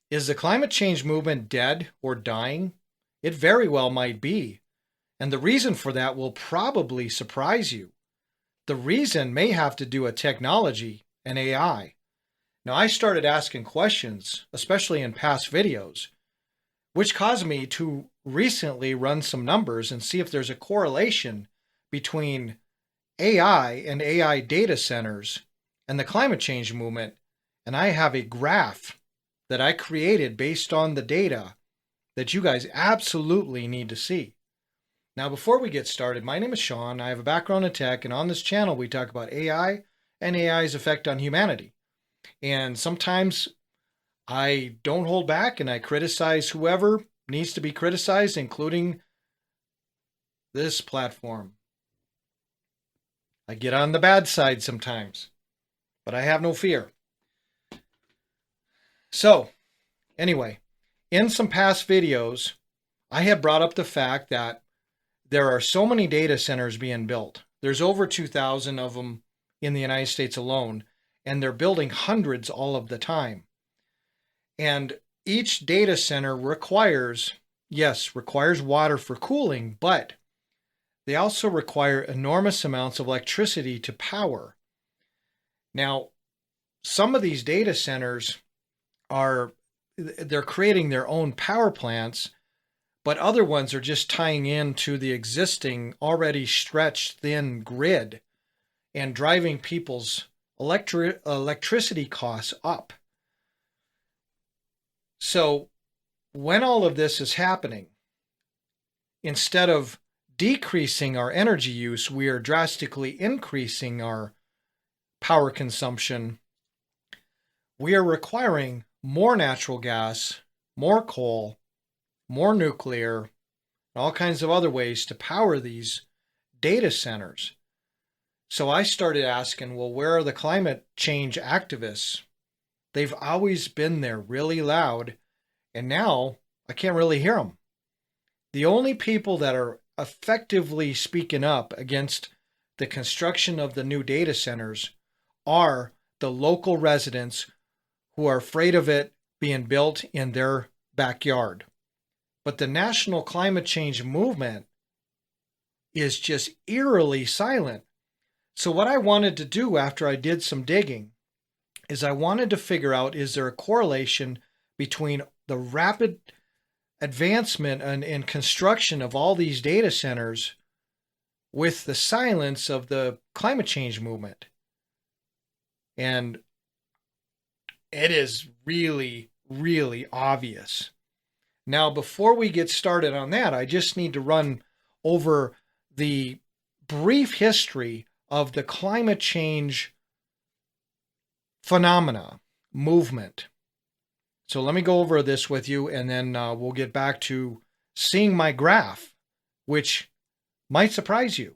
Is the climate change movement dead or dying? It very well might be. And the reason for that will probably surprise you. The reason may have to do with technology and AI. Now, I started asking questions, especially in past videos, which caused me to recently run some numbers and see if there's a correlation between AI and AI data centers and the climate change movement. And I have a graph that I created based on the data that you guys absolutely need to see. Now, before we get started, my name is Sean. I have a background in tech, and on this channel, we talk about AI and AI's effect on humanity. And sometimes I don't hold back and I criticize whoever needs to be criticized, including this platform. I get on the bad side sometimes, but I have no fear. So, anyway, in some past videos, I had brought up the fact that there are so many data centers being built. There's over 2,000 of them in the United States alone, and they're building hundreds all of the time. And each data center requires water for cooling, but they also require enormous amounts of electricity to power. Now, some of these data centers they're creating their own power plants, but other ones are just tying into the existing already stretched thin grid and driving people's electricity costs up. So when all of this is happening, instead of decreasing our energy use, we are drastically increasing our power consumption. We are requiring more natural gas, more coal, more nuclear, and all kinds of other ways to power these data centers. So I started asking, well, where are the climate change activists? They've always been there really loud, and now I can't really hear them. The only people that are effectively speaking up against the construction of the new data centers are the local residents who are afraid of it being built in their backyard. But the national climate change movement is just eerily silent. So what I wanted to do after I did some digging is I wanted to figure out, is there a correlation between the rapid advancement and construction of all these data centers with the silence of the climate change movement? And it is really, really obvious. Now, before we get started on that, I just need to run over the brief history of the climate change phenomena, movement. So let me go over this with you, and then we'll get back to seeing my graph, which might surprise you.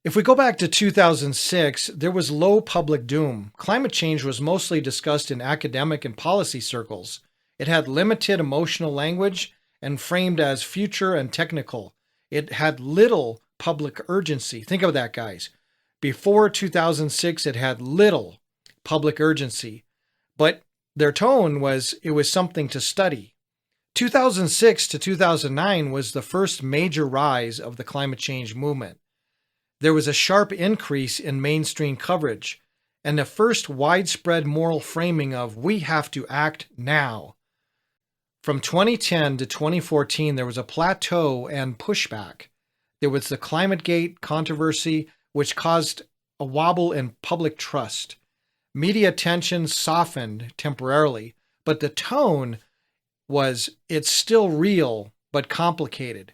If we go back to 2006, there was low public doom. Climate change was mostly discussed in academic and policy circles. It had limited emotional language and framed as future and technical. It had little public urgency. Think of that, guys. Before 2006, it had little public urgency, but their tone was it was something to study. 2006 to 2009 was the first major rise of the climate change movement. There was a sharp increase in mainstream coverage and the first widespread moral framing of we have to act now. From 2010 to 2014, there was a plateau and pushback. There was the ClimateGate controversy, which caused a wobble in public trust. Media attention softened temporarily, but the tone was it's still real, but complicated.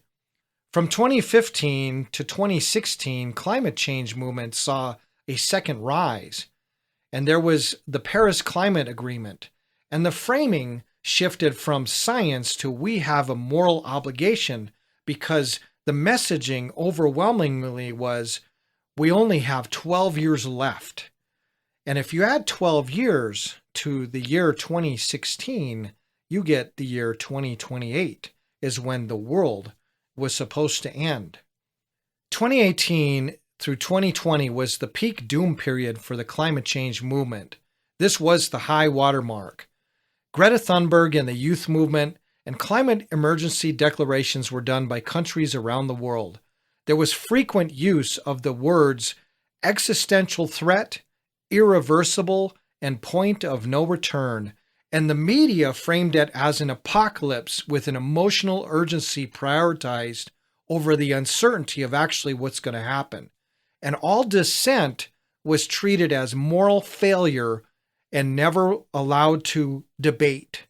From 2015 to 2016, climate change movement saw a second rise, and there was the Paris Climate Agreement, and the framing shifted from science to we have a moral obligation, because the messaging overwhelmingly was we only have 12 years left. And if you add 12 years to the year 2016, you get the year 2028 is when the world was supposed to end. 2018 through 2020 was the peak doom period for the climate change movement. This was the high water mark. Greta Thunberg and the youth movement and climate emergency declarations were done by countries around the world. There was frequent use of the words existential threat, irreversible, and point of no return, and the media framed it as an apocalypse with an emotional urgency prioritized over the uncertainty of actually what's going to happen. And all dissent was treated as moral failure and never allowed to debate.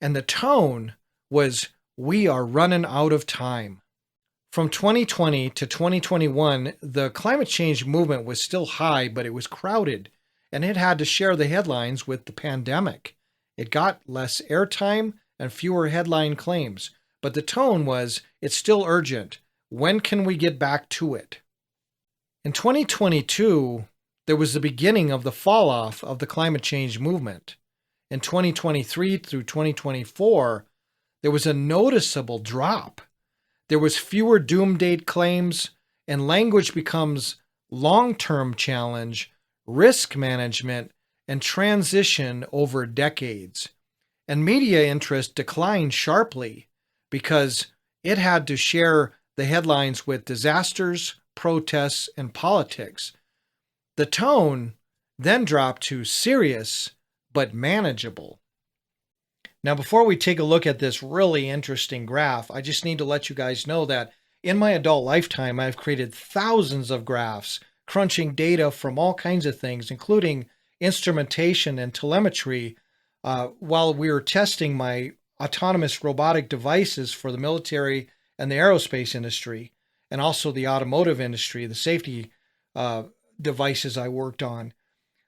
And the tone was, we are running out of time. From 2020 to 2021, the climate change movement was still high, but it was crowded, and it had to share the headlines with the pandemic. It got less airtime and fewer headline claims, but the tone was, it's still urgent. When can we get back to it? In 2022, there was the beginning of the fall off of the climate change movement. In 2023 through 2024, there was a noticeable drop. There was fewer doom date claims, and language becomes long-term challenge, risk management, and transition over decades. And media interest declined sharply because it had to share the headlines with disasters, protests, and politics. The tone then dropped to serious but manageable. Now, before we take a look at this really interesting graph, I just need to let you guys know that in my adult lifetime, I've created thousands of graphs, crunching data from all kinds of things, including instrumentation and telemetry, while we were testing my autonomous robotic devices for the military and the aerospace industry, and also the automotive industry, the safety devices I worked on.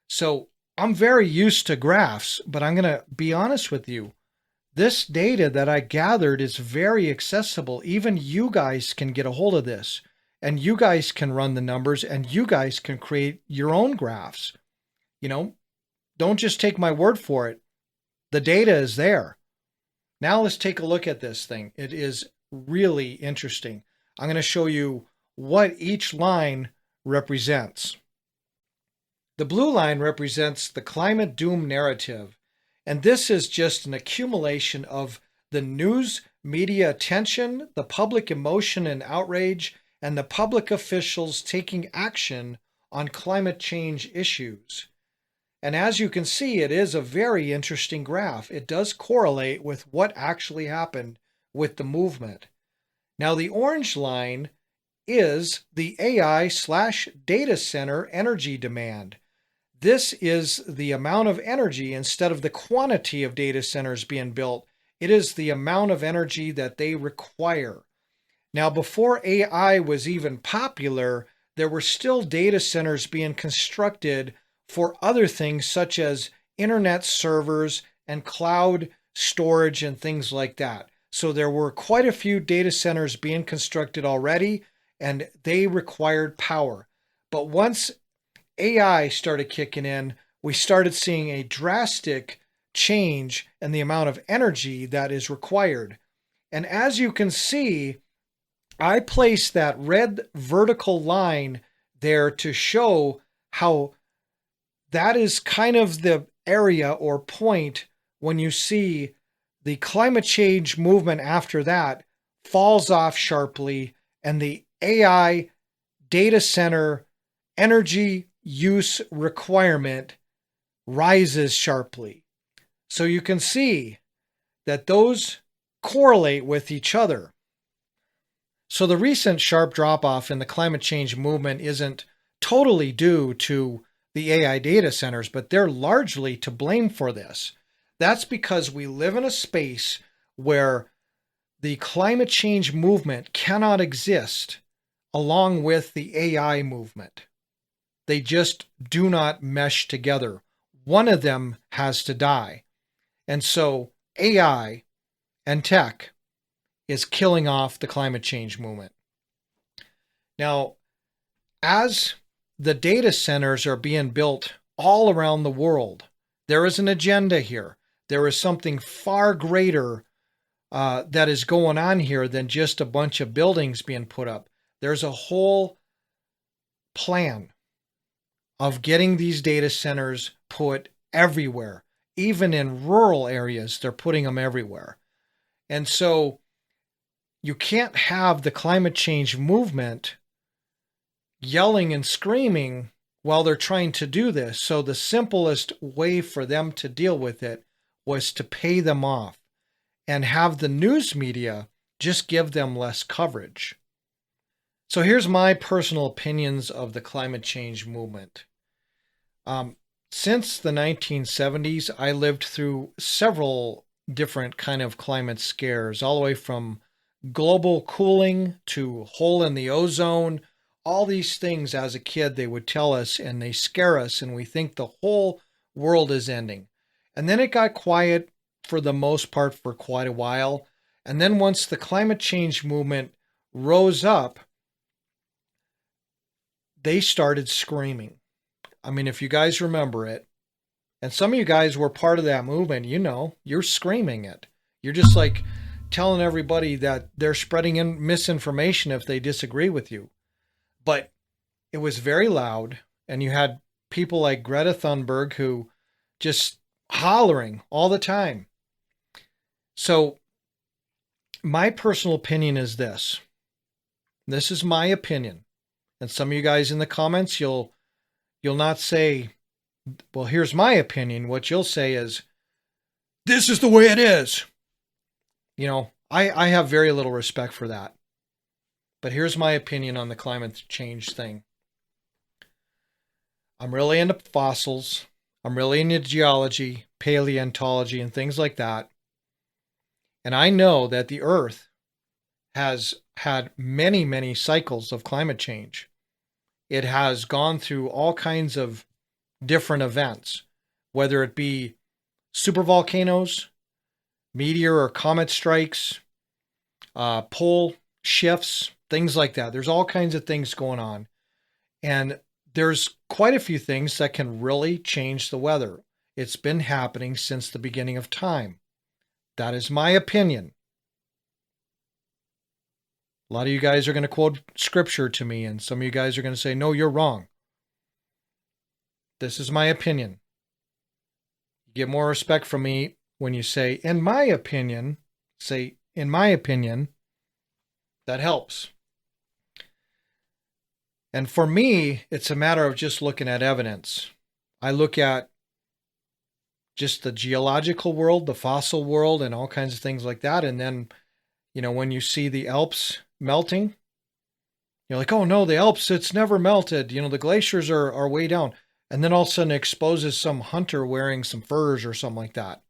So I'm very used to graphs, but I'm going to be honest with you. This data that I gathered is very accessible. Even you guys can get a hold of this, and you guys can run the numbers, and you guys can create your own graphs. Don't just take my word for it. The data is there. Now let's take a look at this thing. It is really interesting. I'm going to show you what each line represents. The blue line represents the climate doom narrative, and this is just an accumulation of the news media attention, the public emotion and outrage, and the public officials taking action on climate change issues. And as you can see, it is a very interesting graph. It does correlate with what actually happened with the movement. Now, the orange line is the AI/data center energy demand. This is the amount of energy instead of the quantity of data centers being built. It is the amount of energy that they require. Now, before AI was even popular, there were still data centers being constructed for other things such as internet servers and cloud storage and things like that. So there were quite a few data centers being constructed already, and they required power. But once AI started kicking in, we started seeing a drastic change in the amount of energy that is required. And as you can see, I placed that red vertical line there to show how that is kind of the area or point when you see the climate change movement after that falls off sharply, and the AI data center energy use requirement rises sharply. So you can see that those correlate with each other. So the recent sharp drop-off in the climate change movement isn't totally due to the AI data centers, but they're largely to blame for this. That's because we live in a space where the climate change movement cannot exist along with the AI movement. They just do not mesh together. One of them has to die. And so AI and tech is killing off the climate change movement. Now, as the data centers are being built all around the world, there is an agenda here. There is something far greater that is going on here than just a bunch of buildings being put up. There's a whole plan of getting these data centers put everywhere even in rural areas, they're putting them everywhere. And so you can't have the climate change movement yelling and screaming while they're trying to do this. So the simplest way for them to deal with it was to pay them off and have the news media just give them less coverage. So here's my personal opinions of the climate change movement. Since the 1970s, I lived through several different kind of climate scares, all the way from global cooling to hole in the ozone. All these things as a kid they would tell us, and they scare us, and we think the whole world is ending. And then it got quiet for the most part for quite a while. And then once the climate change movement rose up, they started screaming. I mean, if you guys remember it, and some of you guys were part of that movement, you know, you're screaming it. You're just like telling everybody that they're spreading in misinformation if they disagree with you. But it was very loud, and you had people like Greta Thunberg who just hollering all the time. So my personal opinion is this. This is my opinion. And some of you guys in the comments, you'll not say, well, here's my opinion. What you'll say is, this is the way it is. You know, I have very little respect for that. But here's my opinion on the climate change thing. I'm really into fossils. I'm really into geology, paleontology, and things like that. And I know that the Earth has had many, many cycles of climate change. It has gone through all kinds of different events, whether it be supervolcanoes, meteor or comet strikes, pole shifts, things like that. There's all kinds of things going on. And there's quite a few things that can really change the weather. It's been happening since the beginning of time. That is my opinion. A lot of you guys are going to quote scripture to me, and some of you guys are going to say, no, you're wrong. This is my opinion. You get more respect from me when you say, in my opinion, say, in my opinion. That helps. And for me, it's a matter of just looking at evidence. I look at just the geological world, the fossil world, and all kinds of things like that. And then, you know, when you see the Alps melting, you're like, oh no, the Alps, it's never melted. You know, the glaciers are way down. And then all of a sudden it exposes some hunter wearing some furs or something like that.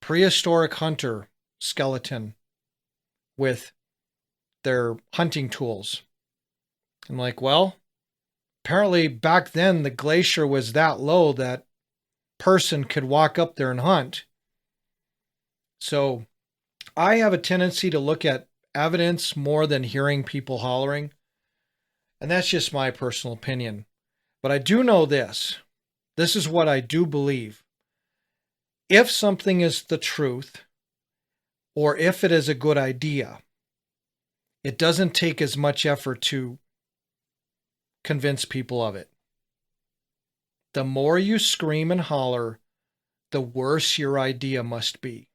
Prehistoric hunter skeleton with their hunting tools. I'm like, well, apparently back then the glacier was that low that person could walk up there and hunt. So I have a tendency to look at evidence more than hearing people hollering. And that's just my personal opinion. But I do know this. This is what I do believe. If something is the truth, or if it is a good idea, it doesn't take as much effort to convince people of it. The more you scream and holler, the worse your idea must be.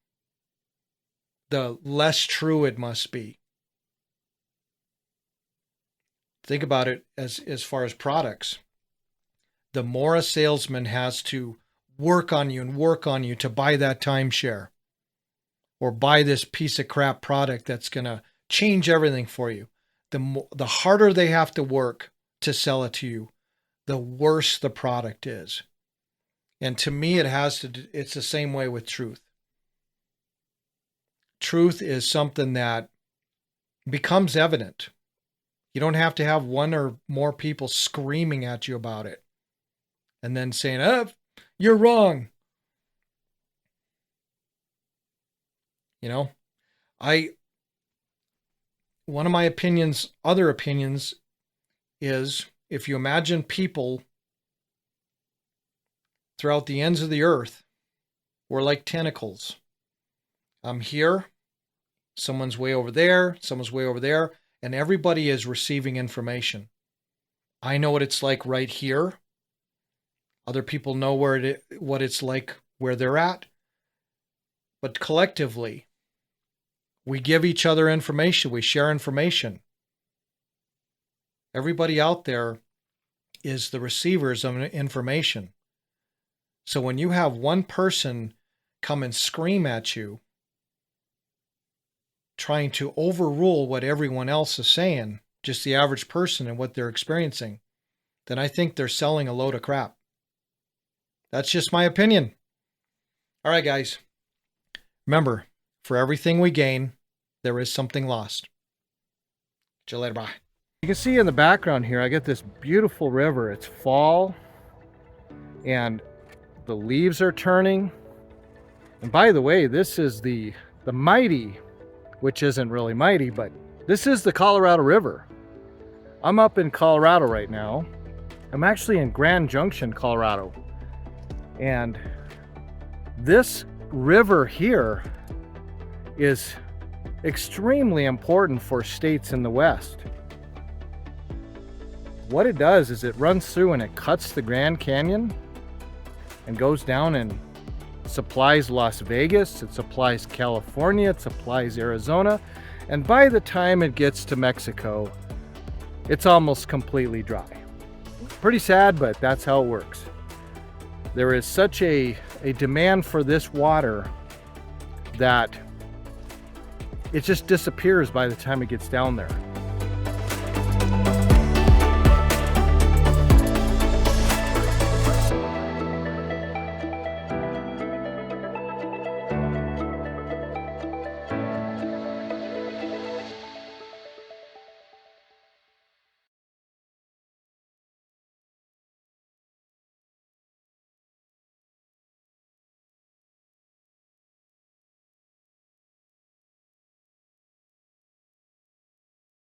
The less true it must be. Think about it as far as products. The more a salesman has to work on you to buy that timeshare or buy this piece of crap product that's going to change everything for you, the harder they have to work to sell it to you, the worse the product is. And to me, it's the same way with truth. Truth is something that becomes evident. You don't have to have one or more people screaming at you about it and then saying, oh, you're wrong. You know, one of my opinions, other opinions, is if you imagine people throughout the ends of the earth were like tentacles. I'm here, someone's way over there, someone's way over there, and everybody is receiving information. I know what it's like right here. Other people know what it's like where they're at. But collectively, we give each other information. We share information. Everybody out there is the receivers of information. So when you have one person come and scream at you, trying to overrule what everyone else is saying, just the average person and what they're experiencing, then I think they're selling a load of crap. That's just my opinion. All right, guys. Remember, for everything we gain, there is something lost. See you later. Bye. You can see in the background here, I get this beautiful river. It's fall, and the leaves are turning. And by the way, this is the mighty, which isn't really mighty, but this is the Colorado River. I'm up in Colorado right now. I'm actually in Grand Junction, Colorado. And this river here is extremely important for states in the West. What it does is it runs through and it cuts the Grand Canyon and goes down and supplies Las Vegas, it supplies California, it supplies Arizona, and by the time it gets to Mexico, it's almost completely dry. Pretty sad, but that's how it works. There is such a demand for this water that it just disappears by the time it gets down there.